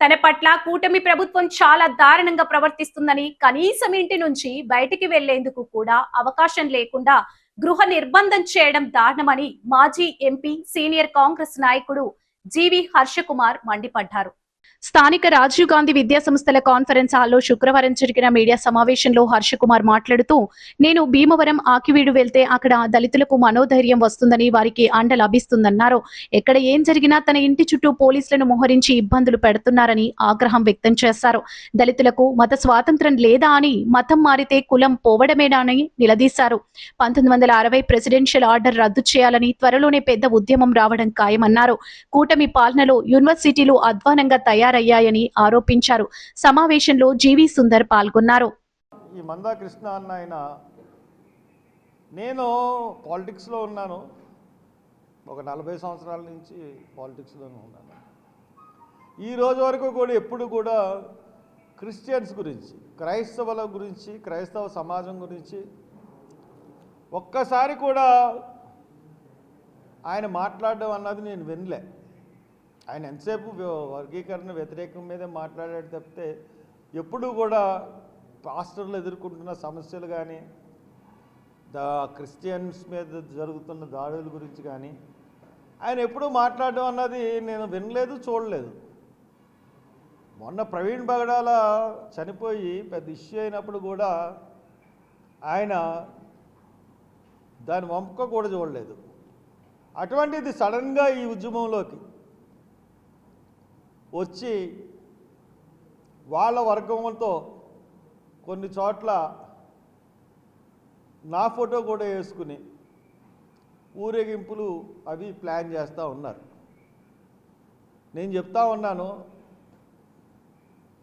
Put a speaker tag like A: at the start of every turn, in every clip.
A: తన పట్ల కూటమి ప్రభుత్వం చాలా దారుణంగా ప్రవర్తిస్తుందని, కనీసం ఇంటి నుంచి బయటికి వెళ్లేందుకు కూడా అవకాశం లేకుండా గృహ నిర్బంధం చేయడం దారుణమని మాజీ ఎంపీ సీనియర్ కాంగ్రెస్ నాయకుడు జీవి హర్షకుమార్ మండిపడ్డారు. స్థానిక రాజీవ్ గాంధీ విద్యా సంస్థల కాన్ఫరెన్స్ హాల్లో శుక్రవారం జరిగిన మీడియా సమావేశంలో హర్షకుమార్ మాట్లాడుతూ, నేను భీమవరం ఆకివీడు వెళ్తే అక్కడ దళితులకు మనోధైర్యం వస్తుందని, వారికి అండ లభిస్తుందన్నారు. ఎక్కడ ఏం జరిగినా తన ఇంటి చుట్టూ పోలీసులను మోహరించి ఇబ్బందులు పెడుతున్నారని ఆగ్రహం వ్యక్తం చేశారు. దళితులకు మత స్వాతంత్రం లేదా అని, మతం మారితే కులం పోవడమేనా అని నిలదీశారు. 1960 ప్రెసిడెన్షియల్ ఆర్డర్ రద్దు చేయాలని, త్వరలోనే పెద్ద ఉద్యమం రావడం ఖాయమన్నారు. కూటమి పాలనలో యూనివర్సిటీలు అధ్వానంగా తయారయ్యాయని ఆరోపించారు. సమావేశంలో జీవి సుందర్ పాల్గొన్నారు.
B: ఈ మందా కృష్ణ అన్న ఆయన, నేను పాలిటిక్స్లో ఉన్నాను, ఒక 40 సంవత్సరాల నుంచి పాలిటిక్స్లోనే ఉన్నాను. ఈ రోజు వరకు కూడా ఎప్పుడు కూడా క్రిస్టియన్స్ గురించి, క్రైస్తవుల గురించి, క్రైస్తవ సమాజం గురించి ఒక్కసారి కూడా ఆయన మాట్లాడడం అన్నది నేను వినలే. ఆయన ఎంతసేపు వర్గీకరణ వ్యతిరేకం మీదే మాట్లాడాడు తప్పితే ఎప్పుడూ కూడా పాస్టర్లు ఎదుర్కొంటున్న సమస్యలు కానీ, క్రిస్టియన్స్ మీద జరుగుతున్న దాడుల గురించి కానీ ఆయన ఎప్పుడూ మాట్లాడడం అన్నది నేను వినలేదు, చూడలేదు. మొన్న ప్రవీణ్ బగడాల చనిపోయి పెద్ద ఇష్యూ అయినప్పుడు కూడా ఆయన దాని వంక కూడా చూడలేదు. అటువంటిది సడన్గా ఈ ఉద్యమంలోకి వచ్చి వాళ్ళ వర్గంతో కొన్ని చోట్ల నా ఫోటో కూడా వేసుకుని ఊరేగింపులు అవి ప్లాన్ చేస్తూ ఉన్నారు. నేను చెప్తా ఉన్నాను,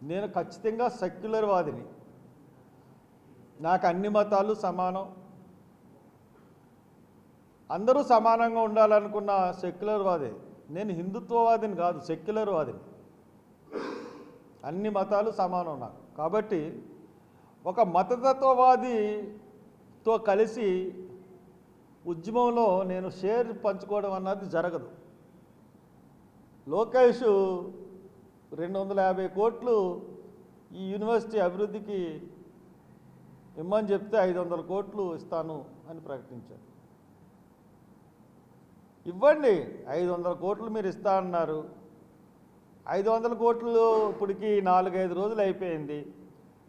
B: నేను ఖచ్చితంగా సెక్యులర్ వాదిని, నాకు అన్ని మతాలు సమానం, అందరూ సమానంగా ఉండాలనుకున్న సెక్యులర్ వాదే. నేను హిందుత్వవాదిని కాదు, సెక్యులర్ వాదిని. అన్ని మతాలు సమానం నాకు. కాబట్టి ఒక మతతత్వవాదితో కలిసి ఉద్యమంలో నేను షేర్ పంచుకోవడం అన్నది జరగదు. లోకేష్ 250 కోట్లు ఈ యూనివర్సిటీ అభివృద్ధికి ఇమ్మని చెప్తే 500 కోట్లు ఇస్తాను అని ప్రకటించారు. ఇవ్వండి, 500 కోట్లు మీరు ఇస్తా అన్నారు. 500 కోట్లు ఇప్పటికి 4-5 రోజులు అయిపోయింది.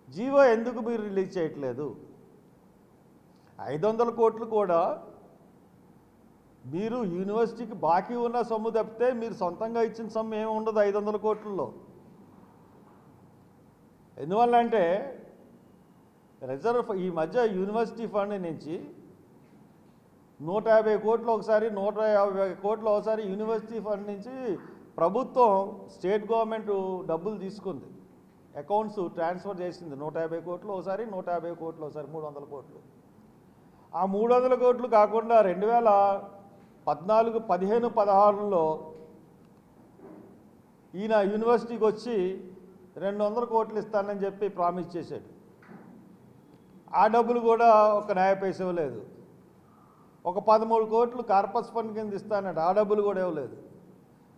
B: జీవో ఎందుకు మీరు రిలీజ్ చేయట్లేదు? 500 కోట్లు కూడా మీరు యూనివర్సిటీకి బాకీ ఉన్న సొమ్ము తప్పితే మీరు సొంతంగా ఇచ్చిన సొమ్ము ఏమి ఉండదు 500 కోట్లలో. ఎందువల్లంటే రిజర్వ్ ఈ మధ్య యూనివర్సిటీ ఫండ్ నుంచి 150 కోట్లు ఒకసారి, 150 కోట్లు ఒకసారి యూనివర్సిటీ ఫండ్ నుంచి ప్రభుత్వం, స్టేట్ గవర్నమెంట్ డబ్బులు తీసుకుంది, అకౌంట్స్ ట్రాన్స్ఫర్ చేసింది. 150 కోట్లు ఒకసారి, 150 కోట్లు ఒకసారి, 300 కోట్లు. ఆ 300 కోట్లు కాకుండా 2014, 15, 16లో ఈయన యూనివర్సిటీకి వచ్చి 200 కోట్లు ఇస్తానని చెప్పి ప్రామిస్ చేశాడు. ఆ డబ్బులు కూడా ఒక న్యాయ పైసా ఇవ్వలేదు. ఒక 13 కోట్లు కార్పస్ ఫండ్ కింద ఇస్తానన్నాడు, ఆ డబ్బులు కూడా ఇవ్వలేదు.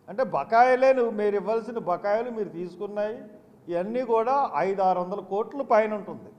B: అంటే బకాయిలే, మీరు ఇవ్వాల్సిన బకాయిలు మీరు తీసుకున్నాయి. ఇవన్నీ కూడా 500-600 కోట్ల పైన ఉంటుంది.